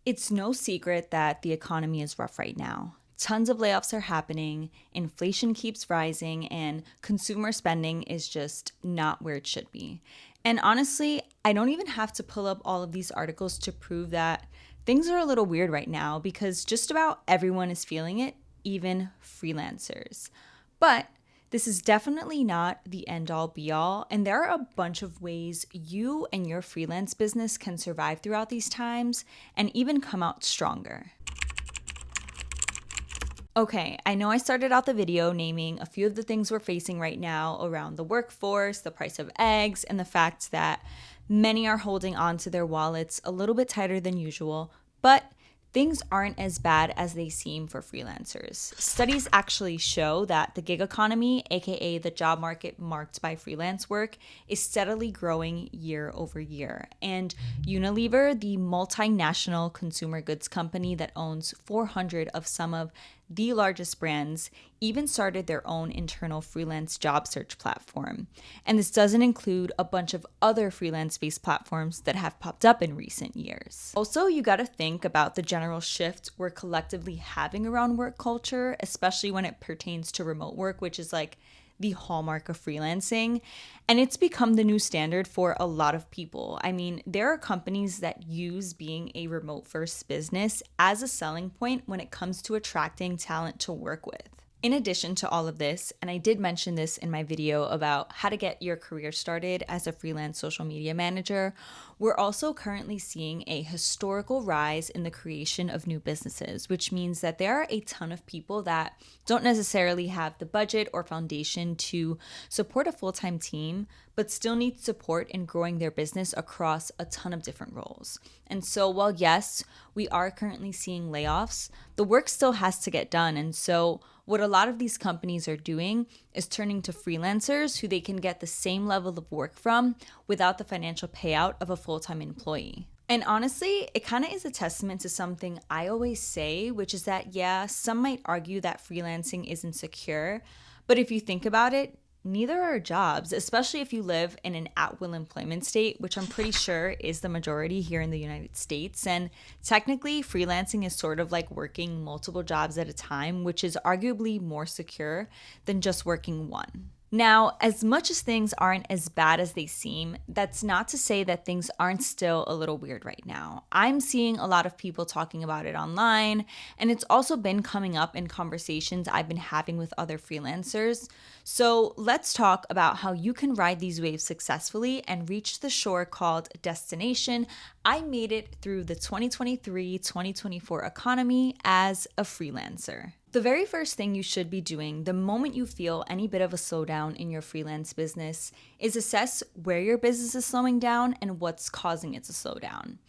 It's no secret that the economy is rough right now. Tons of layoffs are happening, inflation keeps rising, and consumer spending is just not where it should be. And honestly, I don't even have to pull up all of these articles to prove that things are a little weird right now because just about everyone is feeling it, even freelancers. But this is definitely not the end all be all, and there are a bunch of ways you and your freelance business can survive throughout these times and even come out stronger. Okay, I know I started out the video naming a few of the things we're facing right now around the workforce, the price of eggs, and the fact that many are holding on to their wallets a little bit tighter than usual, but things aren't as bad as they seem for freelancers. Studies actually show that the gig economy, aka the job market marked by freelance work, is steadily growing year over year. And Unilever, the multinational consumer goods company that owns 400 of some of the largest brands, even started their own internal freelance job search platform. And this doesn't include a bunch of other freelance-based platforms that have popped up in recent years. Also, you gotta think about the general shift we're collectively having around work culture, especially when it pertains to remote work, which is like the hallmark of freelancing. And it's become the new standard for a lot of people. I mean, there are companies that use being a remote first business as a selling point when it comes to attracting talent to work with. In addition to all of this, and I did mention this in my video about how to get your career started as a freelance social media manager, we're also currently seeing a historical rise in the creation of new businesses, which means that there are a ton of people that don't necessarily have the budget or foundation to support a full-time team, but still need support in growing their business across a ton of different roles. And so while yes, we are currently seeing layoffs, the work still has to get done. And so what a lot of these companies are doing is turning to freelancers who they can get the same level of work from without the financial payout of a full-time employee. And honestly, it kind of is a testament to something I always say, which is that, yeah, some might argue that freelancing isn't secure, but if you think about it, neither are jobs, especially if you live in an at-will employment state, which I'm pretty sure is the majority here in the United States. And technically, freelancing is sort of like working multiple jobs at a time, which is arguably more secure than just working one. Now, as much as things aren't as bad as they seem, that's not to say that things aren't still a little weird right now. I'm seeing a lot of people talking about it online, and it's also been coming up in conversations I've been having with other freelancers. So let's talk about how you can ride these waves successfully and reach the shore called destination. I made it through the 2023-2024 economy as a freelancer. The very first thing you should be doing the moment you feel any bit of a slowdown in your freelance business is assess where your business is slowing down and what's causing it to slow down.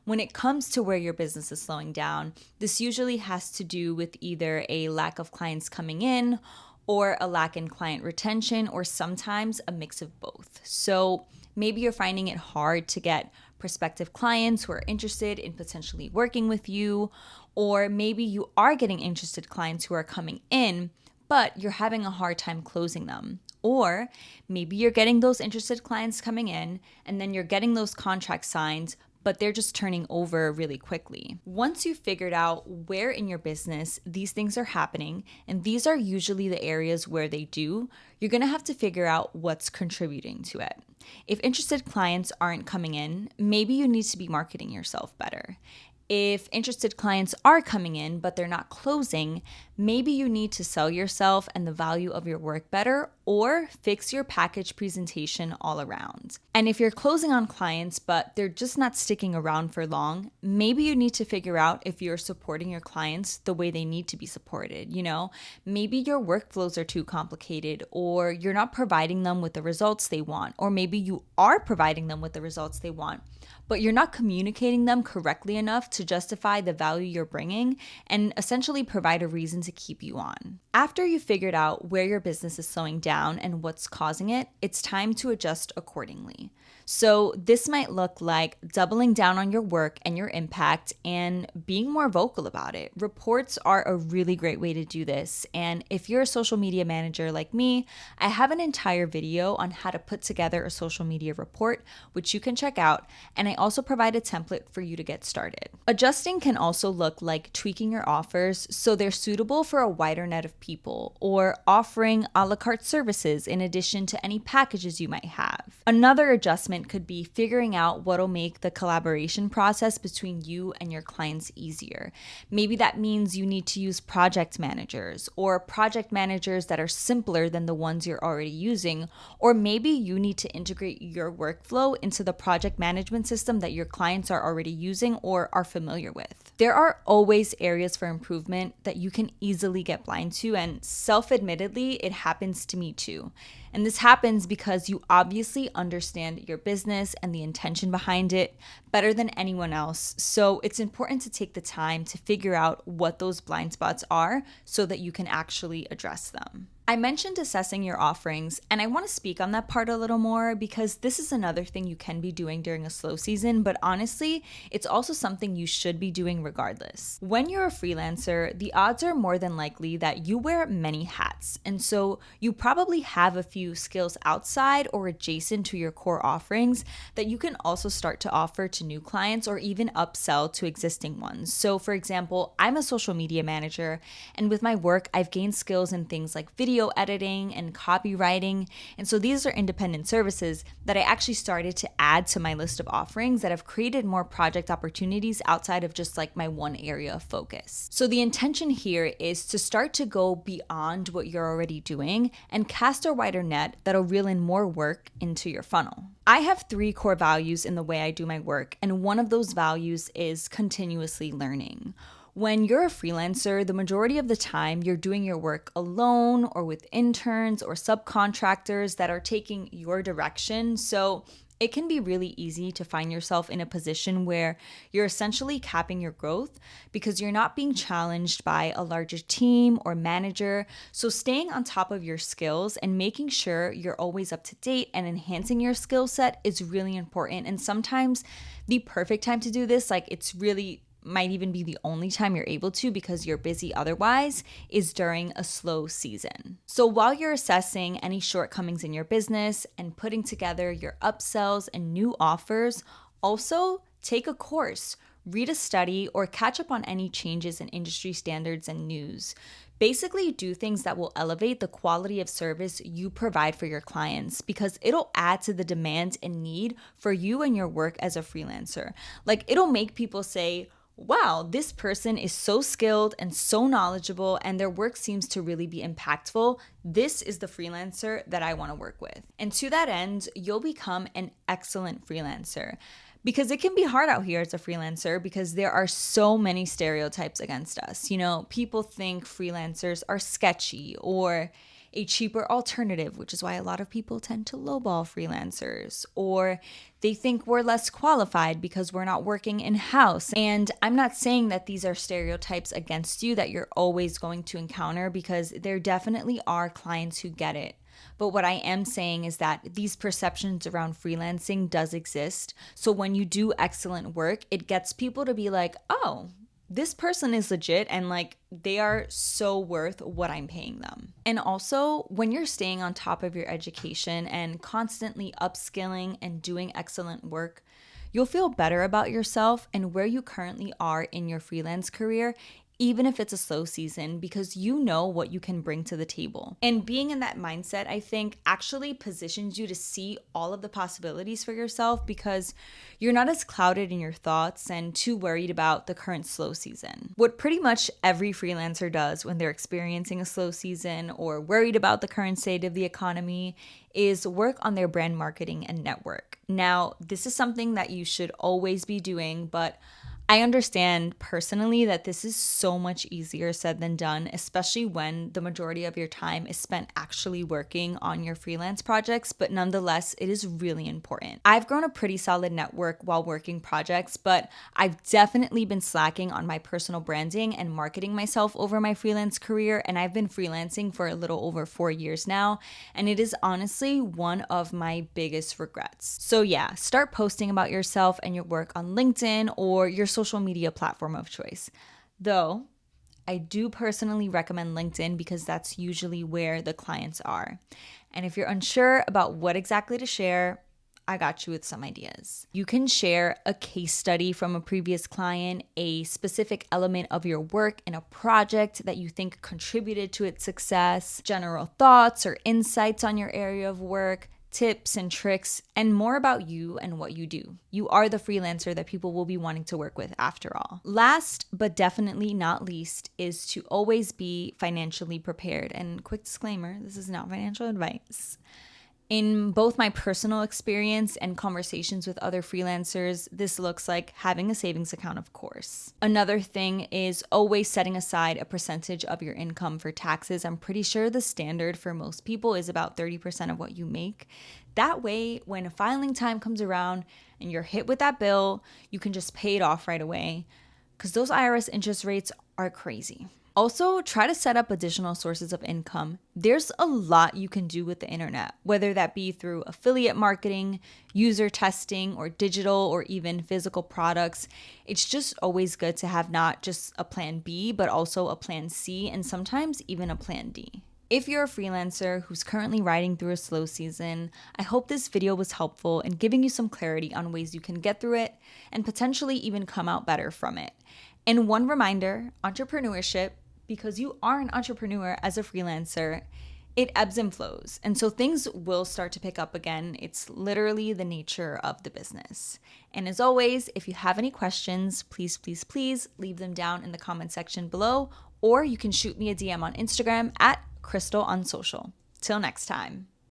When it comes to where your business is slowing down, this usually has to do with either a lack of clients coming in or a lack in client retention, or sometimes a mix of both. So maybe you're finding it hard to get prospective clients who are interested in potentially working with you, or maybe you are getting interested clients who are coming in, but you're having a hard time closing them. Or maybe you're getting those interested clients coming in and then you're getting those contracts signed, but they're just turning over really quickly. Once you've figured out where in your business these things are happening, and these are usually the areas where they do, you're gonna have to figure out what's contributing to it. If interested clients aren't coming in, maybe you need to be marketing yourself better. If interested clients are coming in, but they're not closing, maybe you need to sell yourself and the value of your work better, or fix your package presentation all around. And if you're closing on clients, but they're just not sticking around for long, maybe you need to figure out if you're supporting your clients the way they need to be supported. Maybe your workflows are too complicated, or you're not providing them with the results they want, or maybe you are providing them with the results they want, but you're not communicating them correctly enough to justify the value you're bringing and essentially provide a reason to keep you on. After you've figured out where your business is slowing down and what's causing it, it's time to adjust accordingly. So this might look like doubling down on your work and your impact and being more vocal about it. Reports are a really great way to do this. And if you're a social media manager like me, I have an entire video on how to put together a social media report, which you can check out. And I also provide a template for you to get started. Adjusting can also look like tweaking your offers so they're suitable for a wider net of people, or offering a la carte services in addition to any packages you might have. Another adjustment could be figuring out what'll make the collaboration process between you and your clients easier. Maybe that means you need to use project managers, or project managers that are simpler than the ones you're already using, or maybe you need to integrate your workflow into the project management system that your clients are already using or are familiar with. There are always areas for improvement that you can easily get blind to, and self-admittedly, it happens to me too. And this happens because you obviously understand your business and the intention behind it better than anyone else. So it's important to take the time to figure out what those blind spots are so that you can actually address them. I mentioned assessing your offerings, and I want to speak on that part a little more because this is another thing you can be doing during a slow season, but honestly, it's also something you should be doing regardless. When you're a freelancer, the odds are more than likely that you wear many hats, and so you probably have a few skills outside or adjacent to your core offerings that you can also start to offer to new clients or even upsell to existing ones. So for example, I'm a social media manager, and with my work, I've gained skills in things like video editing and copywriting. And so these are independent services that I actually started to add to my list of offerings that have created more project opportunities outside of just like my one area of focus. So the intention here is to start to go beyond what you're already doing and cast a wider net that'll reel in more work into your funnel. I have 3 core values in the way I do my work, and one of those values is continuously learning. When you're a freelancer, the majority of the time you're doing your work alone or with interns or subcontractors that are taking your direction. So it can be really easy to find yourself in a position where you're essentially capping your growth because you're not being challenged by a larger team or manager. So staying on top of your skills and making sure you're always up to date and enhancing your skill set is really important. And sometimes the perfect time to do this, like it's really might even be the only time you're able to because you're busy otherwise, is during a slow season. So while you're assessing any shortcomings in your business and putting together your upsells and new offers, also take a course, read a study, or catch up on any changes in industry standards and news. Basically, do things that will elevate the quality of service you provide for your clients because it'll add to the demand and need for you and your work as a freelancer. Like, it'll make people say, wow, this person is so skilled and so knowledgeable and their work seems to really be impactful. This is the freelancer that I want to work with. And to that end, you'll become an excellent freelancer. Because it can be hard out here as a freelancer because there are so many stereotypes against us. You know, people think freelancers are sketchy or a cheaper alternative, which is why a lot of people tend to lowball freelancers, or they think we're less qualified because we're not working in-house. And I'm not saying that these are stereotypes against you that you're always going to encounter because there definitely are clients who get it. But what I am saying is that these perceptions around freelancing does exist. So when you do excellent work, it gets people to be like, oh, this person is legit and like they are so worth what I'm paying them. And also, when you're staying on top of your education and constantly upskilling and doing excellent work, you'll feel better about yourself and where you currently are in your freelance career, even if it's a slow season, because you know what you can bring to the table. And being in that mindset, I think, actually positions you to see all of the possibilities for yourself because you're not as clouded in your thoughts and too worried about the current slow season. What pretty much every freelancer does when they're experiencing a slow season or worried about the current state of the economy is work on their brand marketing and network. Now, this is something that you should always be doing, but I understand personally that this is so much easier said than done, especially when the majority of your time is spent actually working on your freelance projects, but nonetheless, it is really important. I've grown a pretty solid network while working projects, but I've definitely been slacking on my personal branding and marketing myself over my freelance career, and I've been freelancing for a little over 4 years now, and it is honestly one of my biggest regrets. So yeah, start posting about yourself and your work on LinkedIn or your social media platform of choice. Though, I do personally recommend LinkedIn because that's usually where the clients are. And if you're unsure about what exactly to share, I got you with some ideas. You can share a case study from a previous client, a specific element of your work in a project that you think contributed to its success, general thoughts or insights on your area of work, tips and tricks, and more about you and what you do. You are the freelancer that people will be wanting to work with after all. Last, but definitely not least, is to always be financially prepared. And quick disclaimer, this is not financial advice. In both my personal experience and conversations with other freelancers, this looks like having a savings account, of course. Another thing is always setting aside a percentage of your income for taxes. I'm pretty sure the standard for most people is about 30% of what you make. That way, when filing time comes around and you're hit with that bill, you can just pay it off right away, because those IRS interest rates are crazy. Also, try to set up additional sources of income. There's a lot you can do with the internet, whether that be through affiliate marketing, user testing, or digital or even physical products. It's just always good to have not just a plan B, but also a plan C and sometimes even a plan D. If you're a freelancer who's currently riding through a slow season, I hope this video was helpful in giving you some clarity on ways you can get through it and potentially even come out better from it. And one reminder, entrepreneurship, because you are an entrepreneur as a freelancer, it ebbs and flows. And so things will start to pick up again. It's literally the nature of the business. And as always, if you have any questions, please leave them down in the comment section below, or you can shoot me a DM on Instagram at Crystal on social. Till next time.